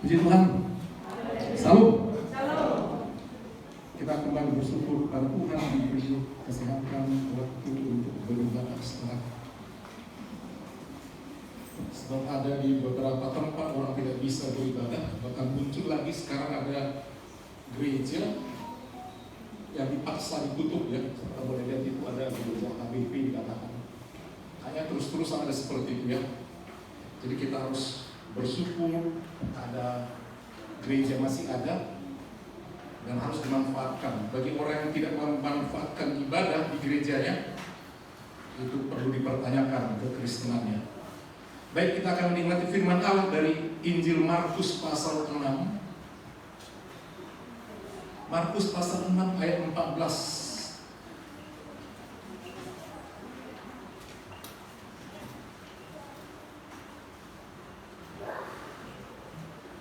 Puji Tuhan. Salam. Kita kembali bersyukur pada Tuhan diberi kesehatan waktu untuk beribadah setelah. Sebab ada di beberapa tempat orang tidak bisa beribadah, bahkan muncul lagi sekarang ada gereja yang dipaksa ditutup ya. Kita boleh lihat itu ada di gereja HBP dikatakan. Hanya terus-terusan ada seperti itu ya. Jadi kita harus bersyukur ada gereja masih ada dan harus dimanfaatkan. Bagi orang yang tidak memanfaatkan ibadah di gerejanya, itu perlu dipertanyakan kekristenannya. Baik, kita akan menikmati firman Allah dari Injil Markus pasal 6. Markus pasal 6 ayat 14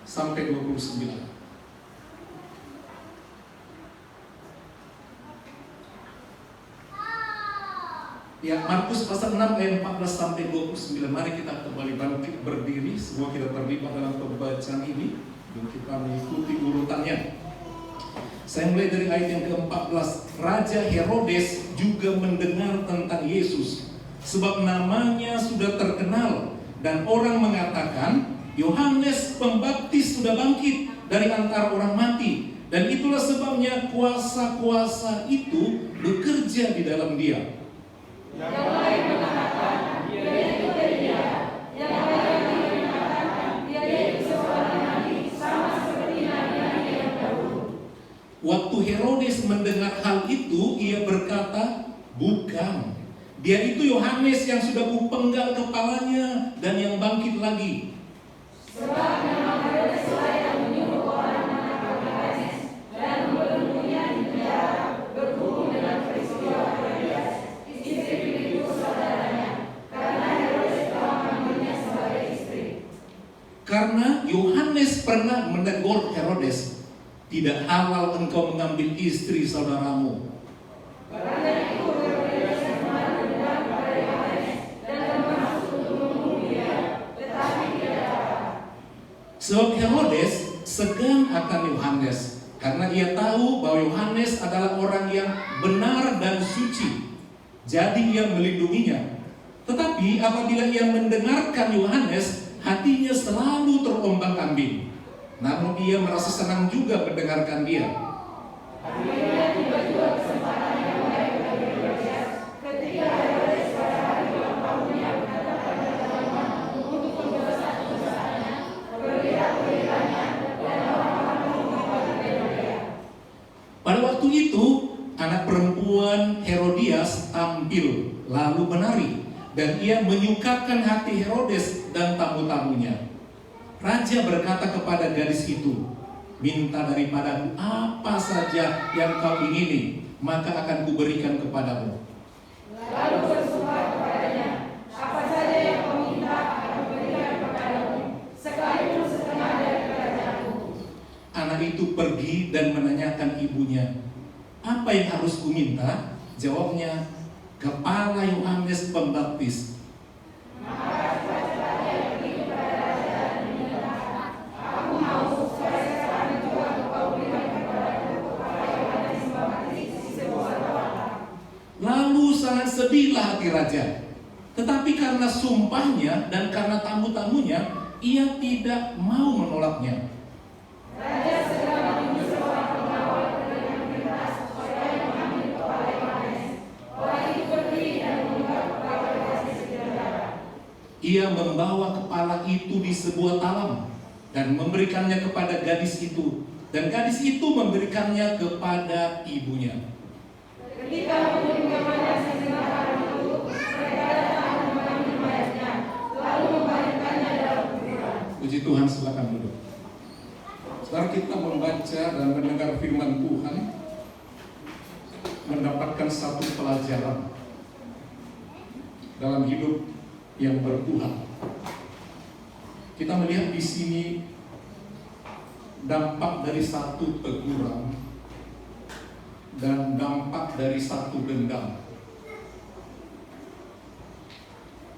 sampai 29. Ya, Markus pasal 6 ayat 14 sampai 29. Mari kita kembali bangkit berdiri, semua kita terlibat dalam pembacaan ini dan kita mengikuti urutannya. Saya mulai dari ayat yang ke-14. Raja Herodes juga mendengar tentang Yesus, sebab namanya sudah terkenal, dan orang mengatakan Yohanes Pembaptis sudah bangkit dari antara orang mati, dan itulah sebabnya kuasa-kuasa itu bekerja di dalam dia. Yang lain mengatakan dia itu Elia, yang lain mengatakan dia itu seorang nabi, sama seperti nabi-nabi yang dahulu. Waktu Herodes mendengar hal itu, ia berkata, bukan, dia itu Yohanes yang sudah kupenggal kepalanya dan yang bangkit lagi. Sebab memang Herodes lah yang menyuruh orang menangkap Yohanes dan membunuhnya di penjara berhubung dengan peristiwa Herodias, istri Filipus saudaranya, karena Herodes telah mengambilnya sebagai istri. Karena Yohanes pernah menegur Herodes, tidak halal engkau mengambil istri saudaramu. Karena itu Herodes menaruh dendam kepada Yohanes dan bermaksud untuk membunuh dia, tetapi tidak dapat. Sebab Herodes segan akan Yohanes, karena ia tahu bahwa Yohanes adalah orang yang benar dan suci. Jadi ia melindunginya. Tetapi apabila ia mendengarkan Yohanes, hatinya selalu terombang-ambing. Namun ia merasa senang juga mendengarkan dia. Akhirnya tiba-tiba kesempatan yang baik bagi Herodes, ketika Herodes pada hari ulang tahunnya berkata pada teman-teman untuk memperbesar-besarnya, perwira-periranya, dan orang-orang pengumuman di Galilea. Pada waktu itu, anak perempuan Herodias tampil lalu menari, dan ia menyukakan hati Herodes dan tamu-tamunya. Raja berkata kepada gadis itu, minta daripadaku apa saja yang kau ingini, maka akan kuberikan kepadamu. Lalu bersumpah kepadanya, apa saja yang kau minta akan kuberikan kepadamu, sekalipun setengah dari kerajaanku. Anak itu pergi dan menanyakan ibunya, apa yang harus kuminta? Jawabnya, kepala Yohanes Pembaptis. Maka cepat-cepatnya pergi kepada raja dan meminta, aku mau supaya sekarang juga engkau berikan kepadaku kepala Yohanes Pembaptis di sebuah tawaran. Lalu sangat sedihlah hati raja. Tetapi karena sumpahnya dan karena tamu-tamunya, ia tidak mau menolaknya. Raja segera menunjuk seorang pengawal dengan perintah supaya mengambil kepala Yohanes. Orang itu pergi dan membawa kepala Yohanes di penjara. Ia membawa kepala itu di sebuah talam dan memberikannya kepada gadis itu, dan gadis itu memberikannya kepada ibunya. Ketika mengunjungi Yohanes yang dibakar itu, mereka datang dan mengambil mayatnya, lalu membaringkannya dalam kuburan. Puji Tuhan, silakan duduk. Setelah kita membaca dan mendengar firman Tuhan, mendapatkan satu pelajaran dalam hidup yang bertuhan. Kita melihat di sini dampak dari satu teguran dan dampak dari satu dendam.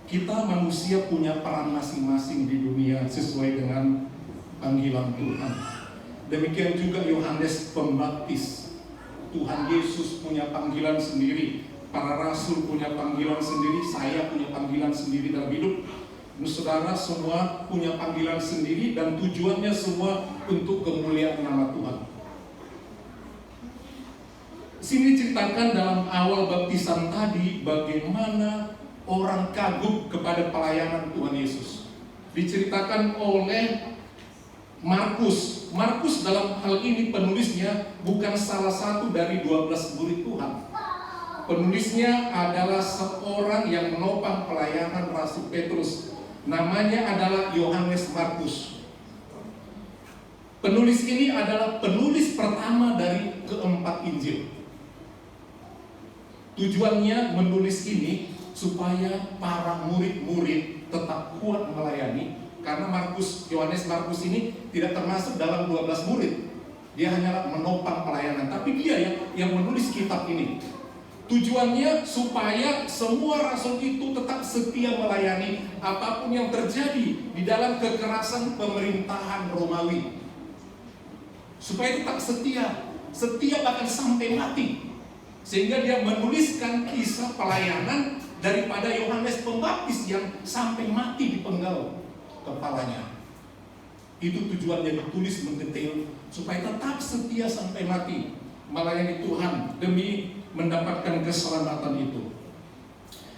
Kita manusia punya peran masing-masing di dunia sesuai dengan panggilan Tuhan. Demikian juga Yohanes Pembaptis. Tuhan Yesus punya panggilan sendiri, para rasul punya panggilan sendiri, saya punya panggilan sendiri dalam hidup. Saudara semua punya panggilan sendiri dan tujuannya semua untuk kemuliaan nama Tuhan. Sini ceritakan dalam awal baptisan tadi bagaimana orang kagum kepada pelayanan Tuhan Yesus. Diceritakan oleh Markus. Markus dalam hal ini penulisnya bukan salah satu dari 12 murid Tuhan. Penulisnya adalah seorang yang menopang pelayanan Rasul Petrus. Namanya adalah Yohanes Markus. Penulis ini adalah penulis pertama dari keempat Injil. Tujuannya menulis ini supaya para murid-murid tetap kuat melayani. Karena Yohanes Markus ini tidak termasuk dalam 12 murid. Dia hanyalah menopang pelayanan. Tapi dia yang menulis kitab ini. Tujuannya supaya semua rasul itu tetap setia melayani apapun yang terjadi di dalam kekerasan pemerintahan Romawi. Supaya tetap setia bahkan sampai mati. Sehingga dia menuliskan kisah pelayanan daripada Yohanes Pembaptis yang sampai mati dipenggal kepalanya. Itu tujuannya ditulis mendetail supaya tetap setia sampai mati melayani Tuhan demi mendapatkan keselamatan itu.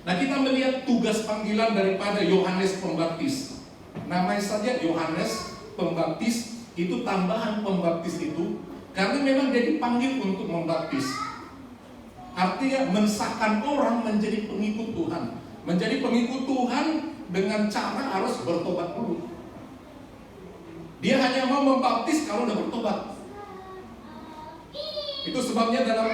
Nah, kita melihat tugas panggilan daripada Yohanes Pembaptis. Namanya saja Yohanes Pembaptis, itu tambahan pembaptis itu karena memang dia dipanggil untuk membaptis. Artinya mensahkan orang menjadi pengikut Tuhan. Menjadi pengikut Tuhan dengan cara harus bertobat dulu. Dia hanya mau membaptis kalau udah bertobat. Itu sebabnya dalam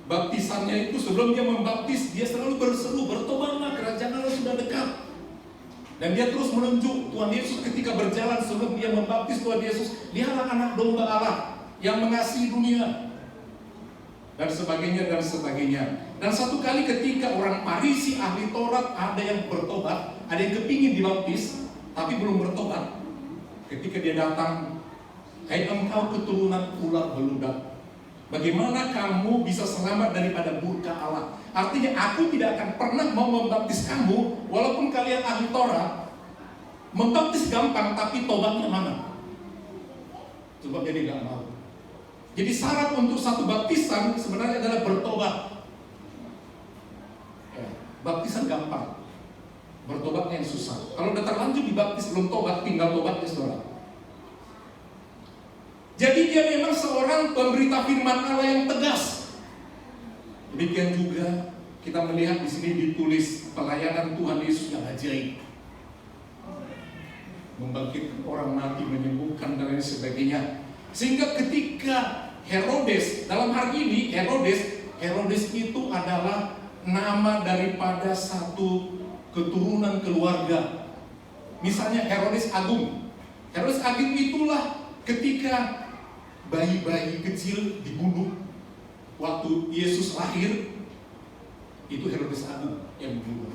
baptisannya itu sebelum dia membaptis dia selalu berseru, bertobatlah, kerajaan Allah sudah dekat. Dan dia terus menunjuk Tuhan Yesus ketika berjalan sebelum dia membaptis Tuhan Yesus, dialah anak domba Allah yang mengasihi dunia. Dan sebagainya dan sebagainya. Dan satu kali ketika orang Farisi ahli Taurat ada yang bertobat, ada yang kepingin dibaptis tapi belum bertobat. Ketika dia datang, hai engkau keturunan ular beludak, bagaimana kamu bisa selamat daripada murka Allah? Artinya aku tidak akan pernah mau membaptis kamu walaupun kalian ahli Taurat. Membaptis gampang tapi tobatnya mana? Sebab dia tidak mau. Jadi syarat untuk satu baptisan sebenarnya adalah bertobat. Baptisan gampang, bertobatnya yang susah. Kalau udah terlanjur dibaptis belum tobat, tinggal tobatnya saudara. Jadi dia memang seorang pemberita firman Allah yang tegas. Demikian juga kita melihat di sini ditulis pelayanan Tuhan Yesus yang ajaib, membangkitkan orang mati, menyembuhkan dan lain sebagainya. Sehingga ketika Herodes, dalam hari ini Herodes itu adalah nama daripada satu keturunan keluarga. Misalnya Herodes Agung. Herodes Agung itulah ketika bayi-bayi kecil dibunuh waktu Yesus lahir. Itu Herodes Agung yang dibunuh.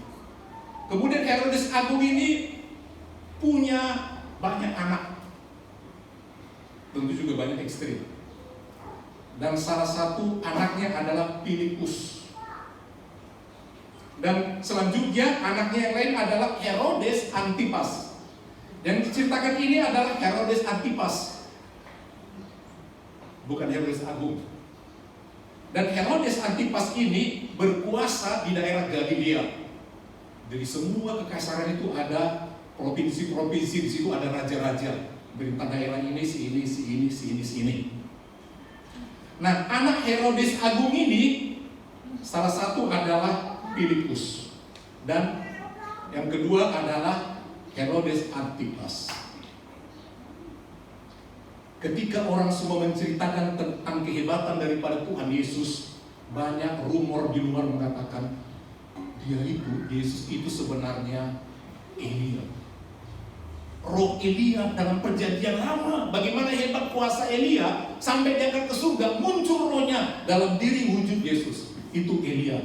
Kemudian Herodes Agung ini punya banyak anak. Tentu juga banyak ekstrim. Dan salah satu anaknya adalah Filipus. Dan selanjutnya anaknya yang lain adalah Herodes Antipas. Yang diceritakan ini adalah Herodes Antipas, bukan Herodes Agung. Dan Herodes Antipas ini berkuasa di daerah Galilea. Dari semua kekaisaran itu ada provinsi-provinsi, di situ ada raja-raja. Perintah daerah ini, si ini. Nah, anak Herodes Agung ini salah satu adalah Filipus, dan yang kedua adalah Herodes Antipas. Ketika orang semua menceritakan tentang kehebatan daripada Tuhan Yesus, banyak rumor di luar mengatakan Yesus itu sebenarnya Elia. Roh Elia dalam perjanjian lama. Bagaimana hebat kuasa Elia sampai diangkat ke surga, muncul rohnya dalam diri wujud Yesus. Itu Elia.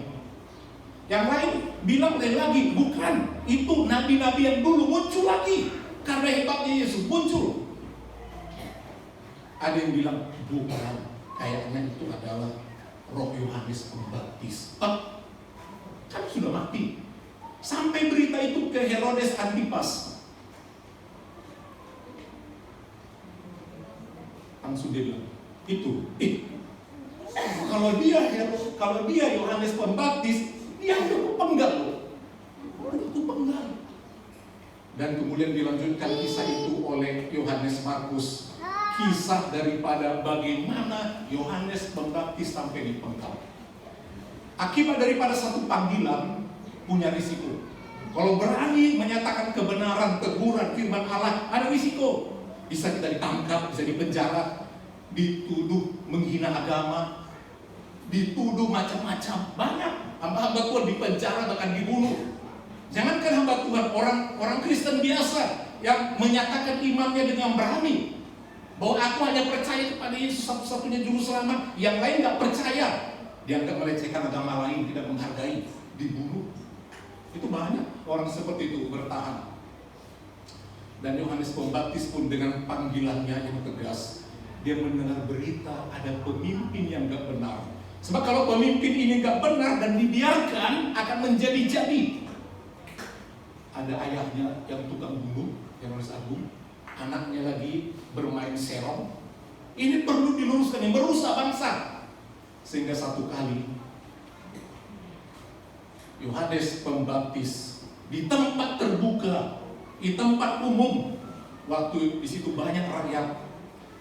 Yang lain bilang lagi, bukan, itu nabi-nabi yang dulu muncul lagi. Karena hebatnya Yesus muncul. Ada yang bilang bukan, kayaknya itu adalah roh Yohanes Pembaptis. Kan sudah mati. Sampai berita itu ke Herodes Antipas. Langsung dia bilang, kalau dia Yohanes Pembaptis, dia itu penggal loh. Itu penggal. Dan kemudian dilanjutkan kisah itu oleh Yohanes Markus. Kisah daripada bagaimana Yohanes Pembaptis sampai dipenggal. Akibat daripada satu panggilan punya risiko. Kalau berani menyatakan kebenaran, teguran, firman Allah, ada risiko. Bisa kita ditangkap, bisa dipenjara, dituduh menghina agama, dituduh macam-macam. Banyak hamba-hamba Tuhan dipenjara, bahkan dibunuh. Jangankan hamba Tuhan, orang Kristen biasa yang menyatakan imannya dengan berani bahwa aku hanya percaya kepada Yesus satu-satunya juru selamat, yang lain gak percaya, dianggap melecehkan agama lain, tidak menghargai, dibunuh. Itu banyak orang seperti itu bertahan. Dan Yohanes Pembaptis pun dengan panggilannya yang tegas, dia mendengar berita ada pemimpin yang gak benar. Sebab kalau pemimpin ini gak benar dan dibiarkan, akan menjadi-jadi. Ada ayahnya yang tukang bunuh, Herodes Agung, anaknya lagi bermain serong. Ini perlu diluruskan, yang merusak bangsa. Sehingga satu kali Yohanes Pembaptis di tempat terbuka, di tempat umum, waktu di situ banyak rakyat,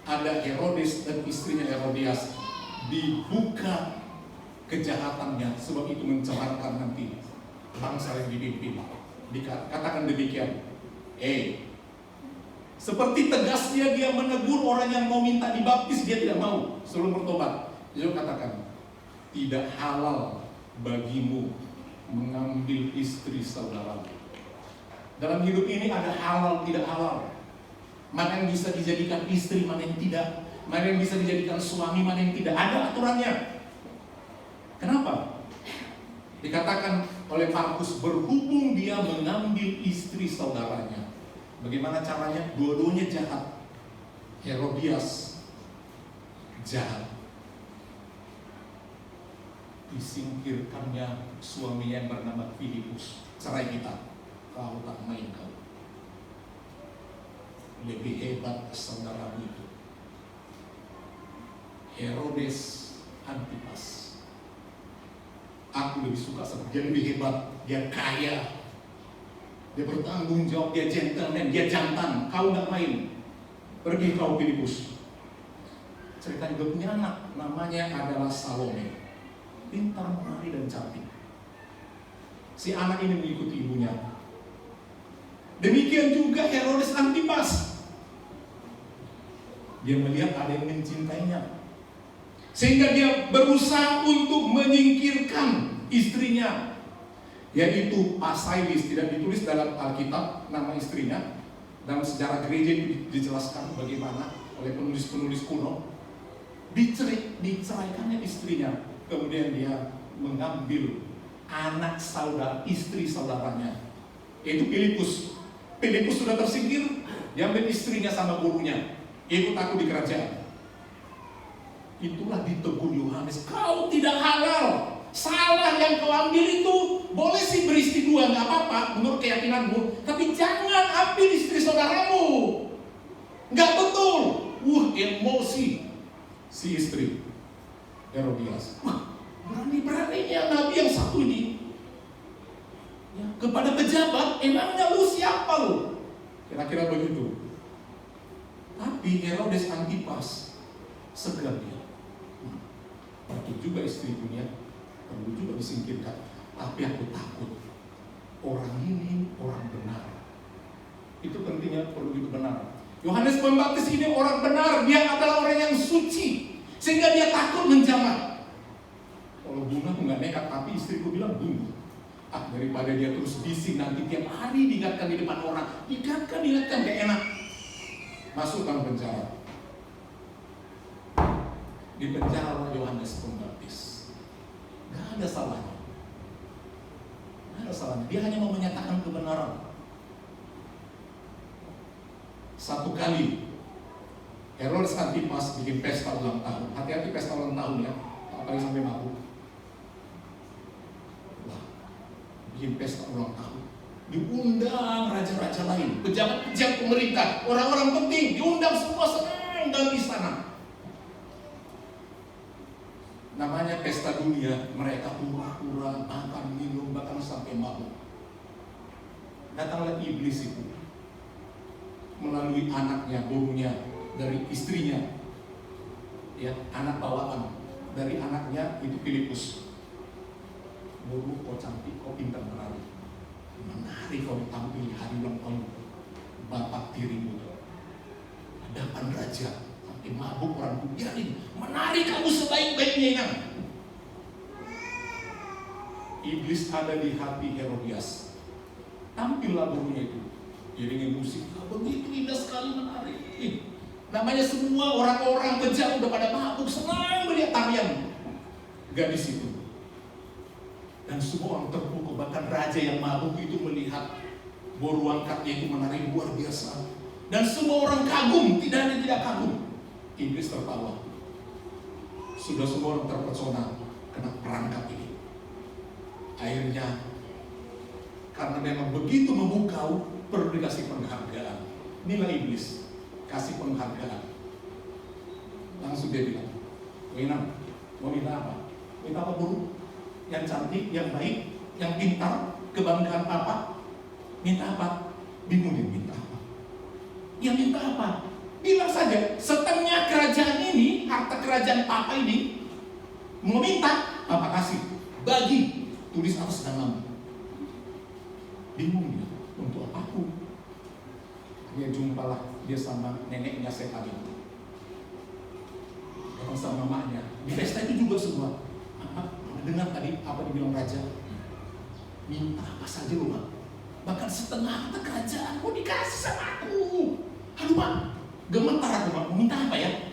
ada Herodes dan istrinya Herodias, dibuka kejahatannya, sebab itu mencemarkan nanti bangsa yang dipimpin. Dikatakan demikian, seperti tegasnya dia menegur orang yang mau minta dibaptis, dia tidak mau sebelum bertobat. Dia katakan, tidak halal bagimu mengambil istri saudaramu. Dalam hidup ini ada halal, tidak halal. Mana yang bisa dijadikan istri, mana yang tidak. Mana yang bisa dijadikan suami, mana yang tidak. Ada aturannya. Kenapa? Dikatakan oleh Markus, berhubung dia mengambil istri saudaranya. Bagaimana caranya? Dua-duanya jahat. Herodias jahat. Disingkirkannya suaminya yang bernama Filipus. Cerai kita, kau tak main kau. Lebih hebat saudaramu itu. Herodes Antipas. Aku lebih suka sama dia, lebih hebat, dia kaya, dia bertanggung jawab, dia gentleman, dia jantan. Kau nggak main. Pergi kau Filipus. Cerita juga punya anak, namanya adalah Salome. Pintar menari dan cantik. Si anak ini mengikuti ibunya. Demikian juga Herodes Antipas. Dia melihat ada yang mencintainya, sehingga dia berusaha untuk menyingkirkan istrinya, yaitu Pasailis. Tidak ditulis dalam Alkitab nama istrinya. Dalam sejarah gereja itu dijelaskan bagaimana oleh penulis-penulis kuno. Diceraikannya istrinya, kemudian dia mengambil anak istri saudaranya, yaitu Filipus. Filipus sudah tersingkir, diambil istrinya sama gurunya, ikut aku di kerajaan. Itulah ditegur Yohanes, kau tidak halal. Salah yang kau ambil itu, boleh sih beristri dua, gak apa-apa menurut keyakinanmu, tapi jangan ambil istri saudaramu. Gak betul. Emosi si istri Herodias. Berani-beraninya Nabi yang satu ini ya, kepada pejabat, emangnya lu siapa lu? Kira-kira begitu. Tapi Herodes Antipas segan dia. Patut juga istri punya, perlu juga disingkirkan. Tapi aku takut, orang ini orang benar. Itu pentingnya, perlu kebenaran. Yohanes Pembaptis ini orang benar, dia adalah orang yang suci, sehingga dia takut menjamah. Kalau bunuh aku nggak nekat, tapi istriku bilang bunuh. Daripada dia terus bising, nanti tiap hari diingatkan di depan orang, ingatkan gak enak. Masukkan penjara. Di penjara Yohanes Pembaptis. Gak ada salahnya. Gak ada salahnya. Dia hanya mau menyatakan kebenaran. Satu kali Herodes Antipas bikin pesta ulang tahun. Hati-hati pesta ulang tahun ya, apalagi sampai mabuk. Wah, bikin pesta ulang tahun. Diundang raja-raja lain, pejabat-pejabat pemerintah, orang-orang penting, diundang semua senang dalam istana. Namanya pesta dunia, mereka pura-pura makan, minum, bahkan sampai mabuk. Datanglah iblis itu melalui anaknya, burunya, dari istrinya, ya, anak bawaan dari anaknya itu Filipus. Buru, kau cantik, kau pintar menari, kau tampil hari ulang tahun bapak tirimu, hadapan raja, sampai mabuk orang biarin, menari kamu sebaik-baiknya inang. Iblis ada di hati Herodias. Tampillah burunya itu, iringin musik, begitu indah sekali menari. Namanya semua orang-orang kejam udah pada mabuk, senang melihat tarian gadis itu. Dan semua orang terpukul, bahkan raja yang mabuk itu melihat boru angkatnya itu menari luar biasa. Dan semua orang kagum, tidak ada yang tidak kagum. Iblis tertawa. Sudah semua orang terpesona kena perangkap ini. Akhirnya, karena memang begitu memukau, perlu dikasih penghargaan. Inilah iblis, kasih penghargaan. Langsung dia bilang, Winam, mau minta apa? Minta apa buru? Yang cantik, yang baik, yang pintar, kebanggaan apa? Minta apa? Bingung dia minta apa? Ya minta apa? Bilang saja, setengah kerajaan ini, harta kerajaan papa ini, mau minta, papa kasih. Bagi, tulis atas namamu. Bingung dia, untuk apa aku? Dia jumpalah dia sama neneknya setan itu. Datang sama mamanya. Di pesta itu juga semua. Dengar tadi apa dibilang raja? Minta apa saja lu, Mak. Bahkan setengah harta kerajaan mau dikasih sama aku. Aduh, Mak, gemetar aku, Mak. Mau minta apa ya?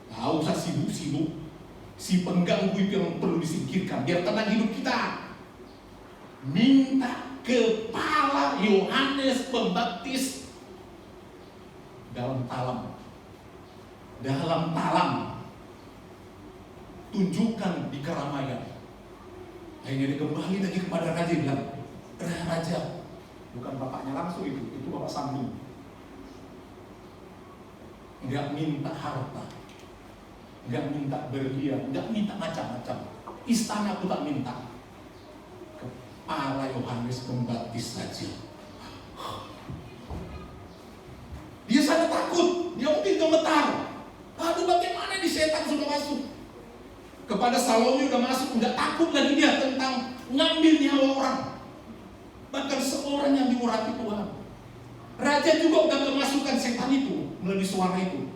Gak usah sibuk-sibuk. Si pengganggu itu yang perlu disingkirkan biar tenang hidup kita. Minta kepala Yohanes Pembaptis dalam talam. Tunjukkan di keramaian. Akhirnya dia kembali lagi kepada raja, bilang, Raja, bukan bapaknya langsung itu bapak sambung. Enggak minta harta, enggak minta berlian, enggak minta macam-macam. Istana aku tak minta. Kepala Yohanes Pembaptis saja. Dia sangat takut, dia mungkin gemetar. Aduh, bagaimana di setan sudah masuk? Kepada Salome udah masuk, nggak takut lagi dia tentang ngambil nyawa orang. Bahkan seorang yang diurapi Tuhan. Raja juga udah kemasukan setan itu melalui suara itu.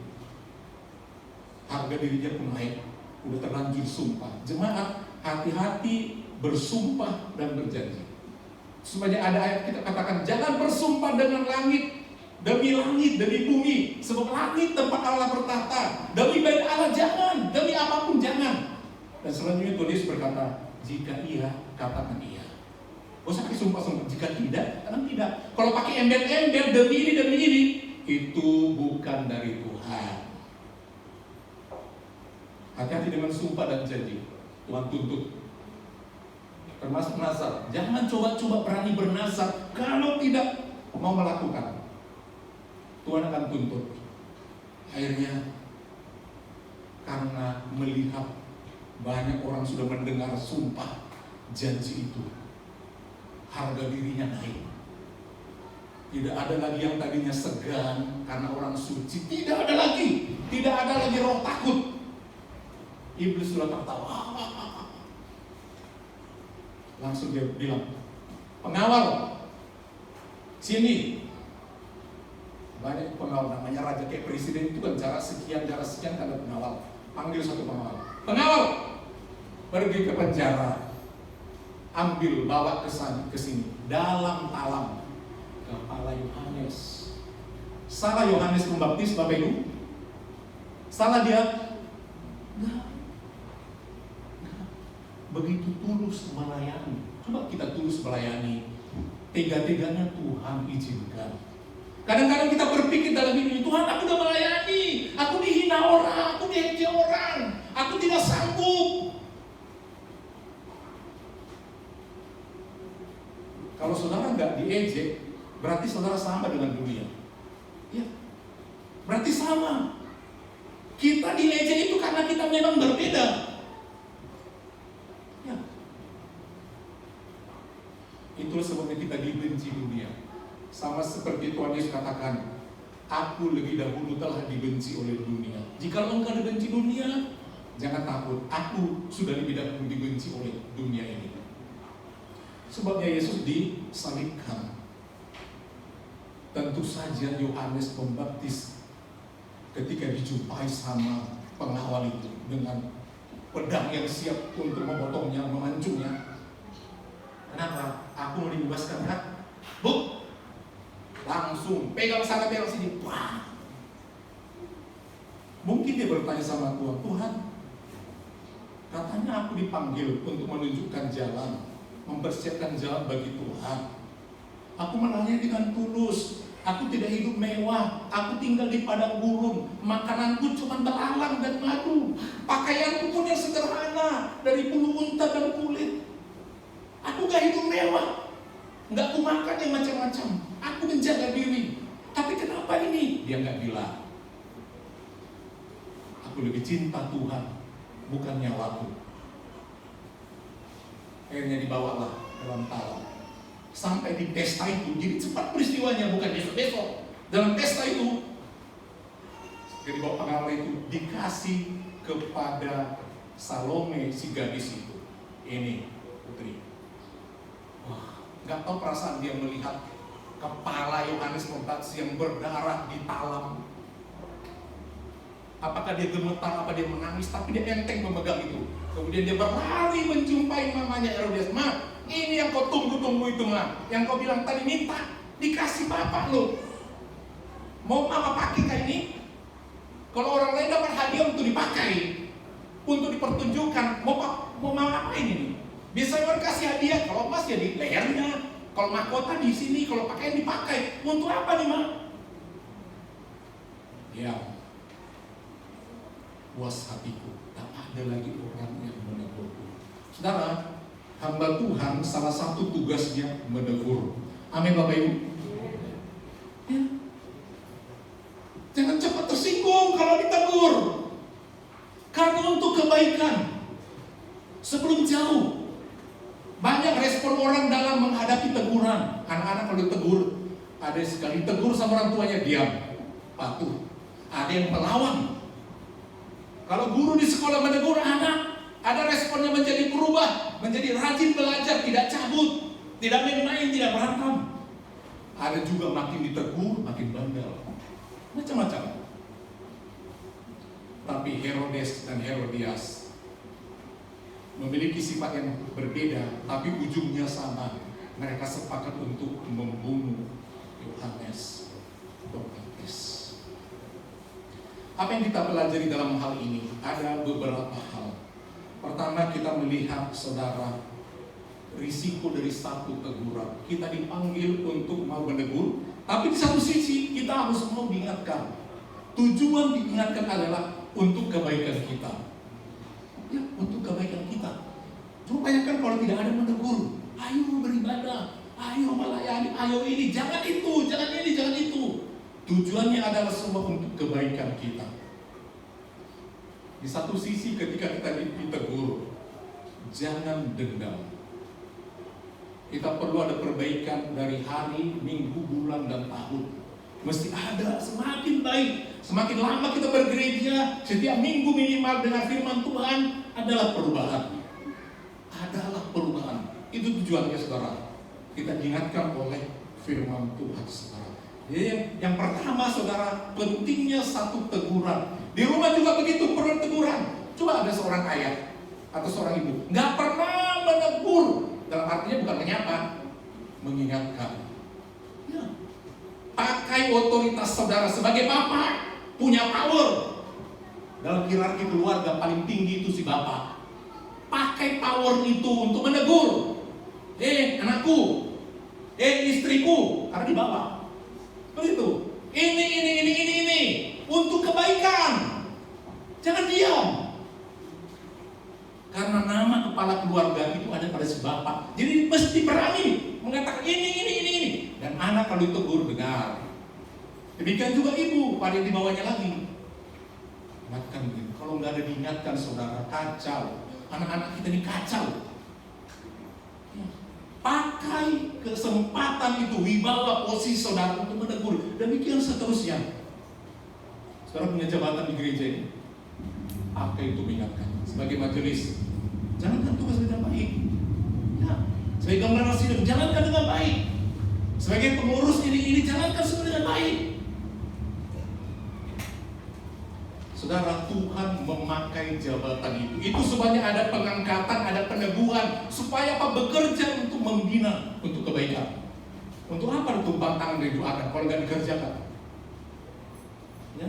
Harga dirinya pun naik, udah terlanjur sumpah. Jemaat, hati-hati bersumpah dan berjanji. Supaya ada ayat kita katakan, jangan bersumpah dengan langit, demi bumi, sebab langit tempat Allah bertata. Demi bait Allah jangan, demi apapun jangan. Dan selanjutnya tulis berkata, jika iya, katakan iya. Gak usah pakai sumpah-sumpah. Jika tidak, katakan tidak. Kalau pakai embel-embel demi ini, itu bukan dari Tuhan. Hati-hati dengan sumpah dan janji. Tuhan tuntut. Termasuk nazar. Jangan coba-coba berani bernazar kalau tidak mau melakukan. Tuhan akan tuntut. Akhirnya, karena melihat banyak orang sudah mendengar sumpah janji itu, harga dirinya naik. Tidak ada lagi yang tadinya segan karena orang suci. Tidak ada lagi roh takut. Iblis sudah tertawa. Langsung dia bilang, pengawal, sini. Banyak pengawal, namanya raja kayak presiden itu kan jarak sekian ada pengawal. Panggil satu pengawal. Pengawal, pergi ke penjara, ambil bawa ke sini dalam talam kepala Yohanes. Salah Yohanes Pembaptis, Bapak Ibu? Salah dia? Enggak. Begitu tulus melayani. Coba kita tulus melayani, tega-teganya Tuhan izinkan. Kadang-kadang kita berpikir dalam hidup, Tuhan aku udah melayani, saudara sama dengan dunia? Ya, berarti sama. Kita diejek itu karena kita memang berbeda. Ya. Itulah sebabnya kita dibenci dunia. Sama seperti Tuhan Yesus katakan, aku lebih dahulu telah dibenci oleh dunia. Jika engkau dibenci dunia, jangan takut, aku sudah lebih dahulu dibenci oleh dunia ini. Sebabnya Yesus disalibkan. Tentu saja Yohanes Pembaptis ketika dijumpai sama pengawal itu dengan pedang yang siap untuk memotongnya, memancungnya. Kenapa? Aku mau dibebaskan, kan? Bu, langsung pegang sana, pegang sini. Wah. Mungkin dia bertanya sama Tuhan, Tuhan, katanya aku dipanggil untuk menunjukkan jalan, mempersiapkan jalan bagi Tuhan. Aku melayani dengan tulus. Aku tidak hidup mewah. Aku tinggal di padang gurun. Makananku cuma belalang dan madu. Pakaianku pun yang sederhana, dari bulu unta dan kulit. Aku gak hidup mewah, gak aku makan yang macam-macam. Aku menjaga diri. Tapi kenapa ini? Dia gak bilang. Aku lebih cinta Tuhan, bukan nyawaku. Akhirnya dibawalah dalam talam. Sampai di pesta itu, jadi cepat peristiwanya, bukan besok-besok. Dalam pesta itu, jadi bawa pengawal itu dikasih kepada Salome si gadis itu. Ini putri. Wah, nggak tahu perasaan dia melihat kepala Yohanes Pembaptis yang berdarah di talam. Apakah dia gemetar, apa dia menangis, tapi dia enteng memegang itu. Kemudian dia berlari menjumpai mamanya Herodias. Ma, ini yang kau tunggu-tunggu itu, Ma. Yang kau bilang tadi minta, dikasih bapak lo. Mau mama pakai kayak ini? Kalau orang lain dapat hadiah untuk dipakai, untuk dipertunjukkan, mau mama apa ini? Biasanya orang kasih hadiah, kalau emas ya di lehernya, kalau mahkota di sini, kalau pakaian dipakai. Untuk apa nih, Ma? Ya, puas hatiku, tak ada lagi orang yang menegurku. Saudara, hamba Tuhan salah satu tugasnya menegur. Amin Bapak Ibu. Ya. Jangan cepat tersinggung kalau ditegur. Karena untuk kebaikan. Sebelum jauh, banyak respon orang dalam menghadapi teguran. Anak-anak kalau ditegur, ada sekali tegur sama orang tuanya, diam, patuh. Ada yang melawan. Kalau guru di sekolah menegur anak, ada responnya menjadi berubah, menjadi rajin belajar, tidak cabut, tidak main-main, tidak berantem. Ada juga makin ditegur, makin bandel, macam-macam. Tapi Herodes dan Herodias memiliki sifat yang berbeda, tapi ujungnya sama. Mereka sepakat untuk membunuh Yohanes Pembaptis. Apa yang kita pelajari dalam hal ini? Ada beberapa hal. Pertama, kita melihat saudara, risiko dari satu teguran. Kita dipanggil untuk mau menegur, tapi di satu sisi kita harus mau diingatkan. Tujuan diingatkan adalah untuk kebaikan kita. Ya, untuk kebaikan kita. Coba bayangkan kalau tidak ada menegur. Ayo beribadah, ayo melayani, ayo ini, jangan itu, jangan ini, jangan itu. Tujuannya adalah semua untuk kebaikan kita. Di satu sisi ketika kita ditegur, jangan dendam. Kita perlu ada perbaikan dari hari, minggu, bulan, dan tahun. Mesti ada, semakin baik. Semakin lama kita bergereja, setiap minggu minimal dengan firman Tuhan, adalah perubahan. Adalah perubahan. Itu tujuannya saudara. Kita diingatkan oleh firman Tuhan saudara. Jadi yang pertama saudara, pentingnya satu teguran. Di rumah juga begitu, perlu teguran. Coba ada seorang ayah atau seorang ibu nggak pernah menegur, dalam artinya bukan menyapa, mengingatkan. Ya. Pakai otoritas saudara sebagai bapak, punya power. Dalam hierarki keluarga paling tinggi itu si bapak. Pakai power itu untuk menegur. Anakku, istriku, karena di bawah. Begitu. Ini untuk kebaikan. Jangan diam. Karena nama kepala keluarga itu ada pada si bapak. Jadi mesti berani mengatakan ini. Dan anak kalau ditegur dengar. Demikian juga ibu pada yang dibawanya lagi. Ingatkan begini, kalau nggak ada diingatkan saudara, kacau. Anak-anak kita ini kacau. Pakai kesempatan itu, wibawa posisi saudara untuk menegur. Demikian seterusnya. Saudara punya jabatan di gereja ini, pakai itu mengingatkan. Sebagai majelis, jalankan tugas dengan baik. Ya. Sebagai gambaran sidang, jalankan dengan baik. Sebagai pengurus ini jalankan semua dengan baik. Saudara, Tuhan memakai jabatan itu. Itu supaya ada pengangkatan, ada peneguhan, supaya apa? Bekerja untuk membina, untuk kebaikan. Untuk apa tumpang tangan didoakan kalau nggak dikerjakan? Ya.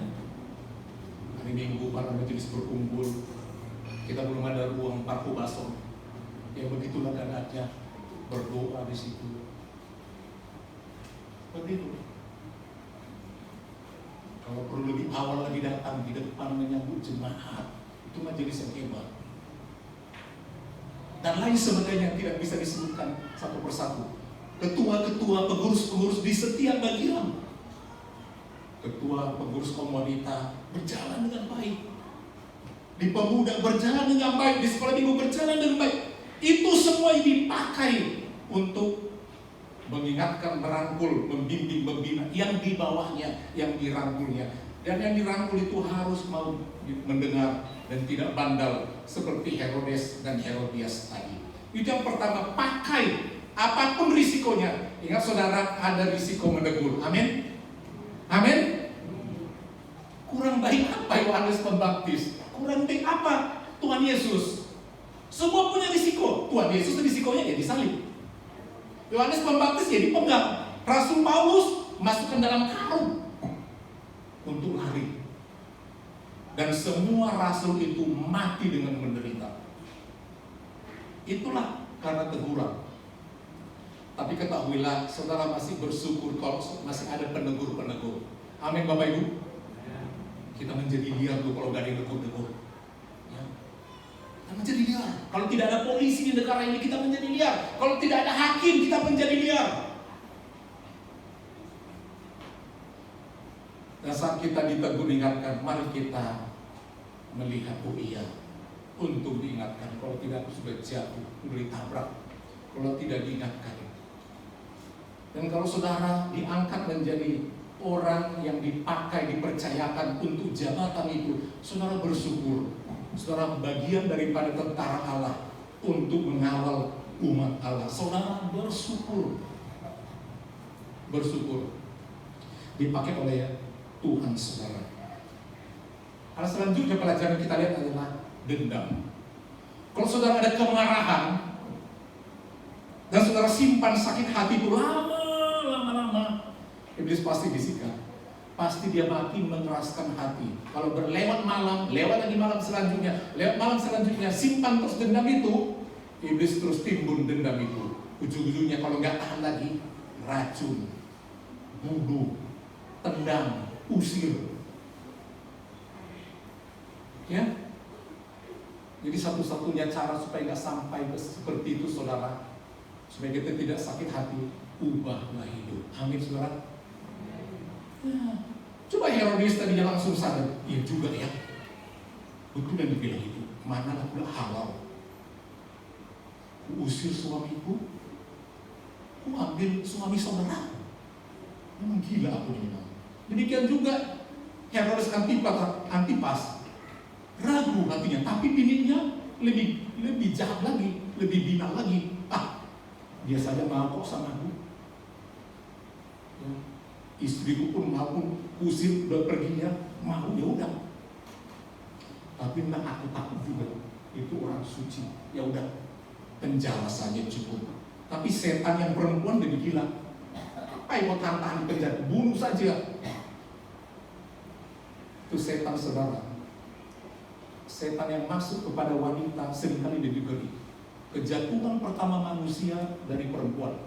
Hari Minggu para majelis berkumpul, kita belum ada ruang parku baso. Ya begitulah keadaannya, berdoa di situ. Begitu. Kalau perlu lebih awal lagi datang di depan menyambut jemaat, itu majelis yang hebat. Dan lain sebagainya tidak bisa disebutkan satu persatu. Ketua-ketua, pengurus-pengurus di setiap bagian, ketua, pengurus komunitas berjalan dengan baik. Di pemuda berjalan dengan baik, di sekolah minggu berjalan dengan baik. Itu semua dipakai untuk mengingatkan, merangkul, membimbing, membina yang di bawahnya, yang dirangkulnya. Dan yang dirangkul itu harus mau mendengar dan tidak bandal seperti Herodes dan Herodias tadi. Itu yang pertama, pakai apapun risikonya. Ingat saudara, ada risiko menegur. Amin. Amin. Kurang baik apa Yohanes Pembaptis? Kurang baik apa Tuhan Yesus? Semua punya risiko. Tuhan Yesus risikonya ya disalib. Yohanes Pembaptis ya dipenggal. Rasul Paulus masukkan dalam karung untuk lari. Dan semua rasul itu mati dengan menderita. Itulah karena teguran. Tapi ketahuilah, saudara masih bersyukur kalau masih ada penegur-penegur. Amin Bapak Ibu. Kita menjadi liar tuh kalau gak ada yang tegur-tegur. Ya. Kita menjadi liar. Kalau tidak ada polisi di negara ini, kita menjadi liar. Kalau tidak ada hakim, kita menjadi liar. Dan saat kita ditegur, diingatkan, mari kita melihat, oh iya, untuk diingatkan. Kalau tidak sudah jatuh, sudah ditabrak. Kalau tidak diingatkan. Dan kalau saudara diangkat menjadi orang yang dipakai, dipercayakan untuk jabatan itu, saudara bersyukur. Saudara bagian daripada tentara Allah untuk mengawal umat Allah. Saudara bersyukur. Bersyukur. Dipakai oleh Tuhan saudara. Hal selanjutnya pelajaran kita lihat adalah dendam. Kalau saudara ada kemarahan dan saudara simpan sakit hati itu lama-lama, iblis pasti bisikan. Pasti dia makin mengeraskan hati. Kalau berlewat malam, lewat lagi malam selanjutnya, lewat malam selanjutnya, simpan terus dendam itu, iblis terus timbun dendam itu. Ujung-ujungnya kalau nggak tahan lagi, racun, bunuh, tendang, usir. Ya, jadi satu-satunya cara supaya nggak sampai seperti itu saudara, supaya kita tidak sakit hati, ubahlah hidup. Amin saudara. Ya. Coba Herodes tadinya langsung sadar, iya juga ya, betul yang dibilang itu, mana aku halal, ku usir suamiku, ku ambil suami saudara, memang gila aku ini. Demikian juga Herodes Antipas, ragu hatinya, tapi bininya lebih jahat lagi, lebih binal lagi. Dia saja mau kok sama aku. Ya. Istriku pun mau usir udah perginya, mau ya udah. Tapi aku takut juga, itu orang suci. Ya udah, penjara saja cukup. Tapi setan yang perempuan lebih gila. Ayo tahan di penjara, bunuh saja. Itu setan saudara. Setan yang masuk kepada wanita seringkali lebih ngeri. Kejatuhan pertama manusia dari perempuan.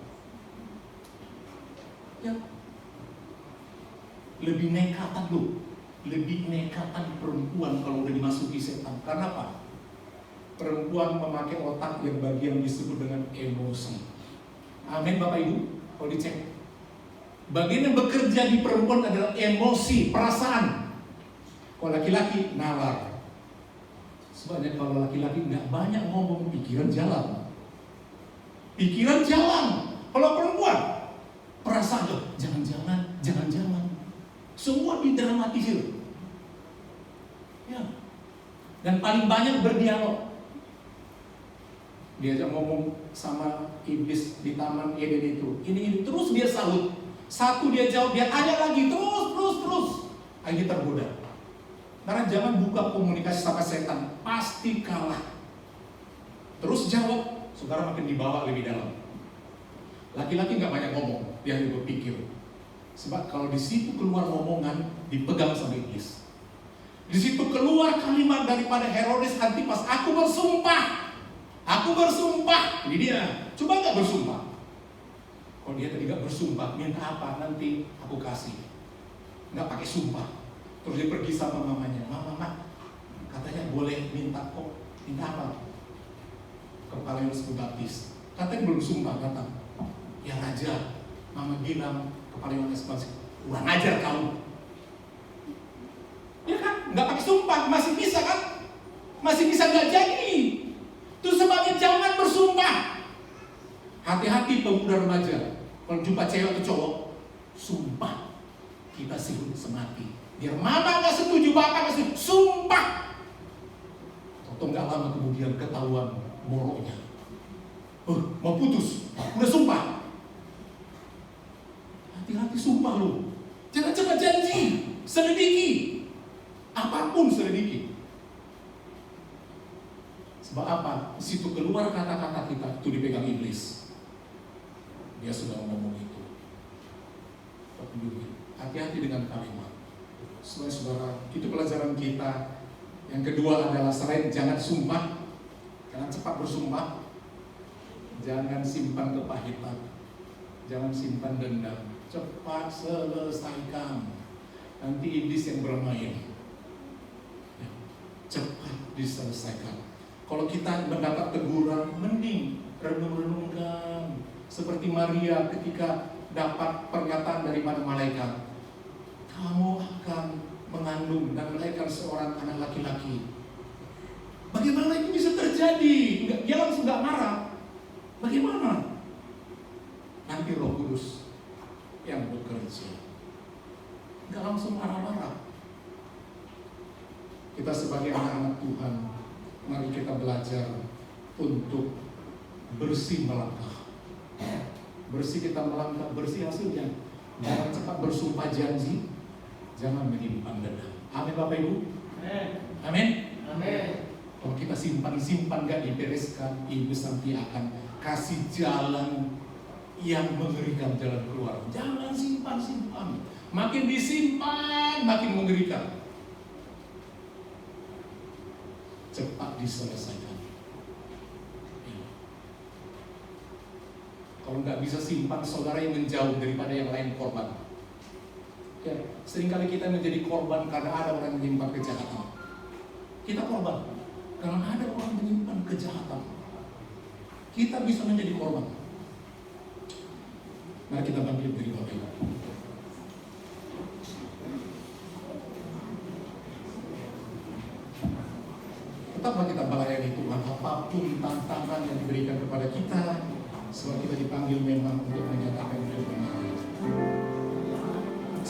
Ya. Lebih nekatan loh. Lebih nekatan perempuan kalau udah dimasuki setan. Karena apa? Perempuan memakai otak yang bagian disebut dengan emosi. Amin Bapak Ibu. Kalau dicek, Bagian yang bekerja di perempuan adalah emosi, perasaan. Kalau laki-laki, nalar. Sebabnya kalau laki-laki nggak banyak ngomong, pikiran jalan. Pikiran jalan. Kalau perempuan, perasaan tuh, jangan-jangan. Semua didramatisir. Ya. Dan paling banyak berdialog. Diajak ngomong sama iblis di taman Eden itu. Ini terus dia salut. Satu dia jawab, dia tanya lagi, terus. Akhirnya tergoda. Karena jangan buka komunikasi sama setan, pasti kalah. Terus jawab, saudara makin dibawa lebih dalam. Laki-laki nggak banyak ngomong, dia hanya berpikir. Sebab kalau di situ keluar omongan, dipegang sama iblis. Di situ keluar kalimat daripada Herodes Antipas, aku bersumpah. Ini dia. Coba nggak bersumpah. Kalau dia tadi nggak bersumpah, minta apa nanti aku kasih. Nggak pakai sumpah. Terus dia pergi sama mamanya. Mama, katanya boleh minta kok. Minta apa? Kepala Yohanes Pembaptis. Katanya belum sumpah, kata. Ya raja, mama bilang kepala Yohanes Pembaptis, kurang ajar kamu. Ya kan? Nggak pakai sumpah, masih bisa kan? Masih bisa nggak jadi. Itu sebabnya jangan bersumpah. Hati-hati pemuda remaja. Kalau jumpa cewek atau cowok, sumpah kita sih semati. Biar mama nggak setuju, bapak nggak setuju, sumpah. Atau nggak lama kemudian ketahuan boroknya. Mau putus, udah sumpah. Hati-hati sumpah lu. Jangan cepat janji, selidiki. Apapun selidiki. Sebab apa? Di situ keluar kata-kata kita, itu dipegang iblis. Dia sudah ngomong itu. Hati-hati dengan kalimat. Saudara, itu pelajaran kita. Yang kedua adalah selain jangan sumpah, jangan cepat bersumpah, jangan simpan kepahitan, jangan simpan dendam. Cepat selesaikan. Nanti iblis yang bermain. Cepat diselesaikan. Kalau kita mendapat teguran, mending renung-renungkan. Seperti Maria ketika dapat pernyataan dari malaikat, kamu akan mengandung dan melahirkan seorang anak laki-laki. Bagaimana itu bisa terjadi? Dia langsung gak marah. Bagaimana? Nanti Roh Kudus yang bekerja. Gak langsung marah-marah. Kita sebagai anak-anak Tuhan, mari kita belajar untuk bersih melangkah. Bersih kita melangkah, bersih hasilnya. Jangan cepat bersumpah janji, jangan menyimpan dendam. Amin Bapak Ibu. Amin. Kalau kita simpan gak dibereskan, iblis nanti akan kasih jalan yang mengerikan, jalan keluar. Jangan simpan. Makin disimpan, makin mengerikan. Cepat diselesaikan. Kalau nggak bisa simpan, saudara yang menjauh daripada yang lain korban. Ya, seringkali kita menjadi korban karena ada orang yang menyimpan kejahatan. Kita korban karena ada orang menyimpan kejahatan. Kita bisa menjadi korban. Mari kita bangkit dari Bapak Ibu. Tetaplah kita melayani Tuhan apapun tantangan yang diberikan kepada kita. Sebab kita dipanggil memang untuk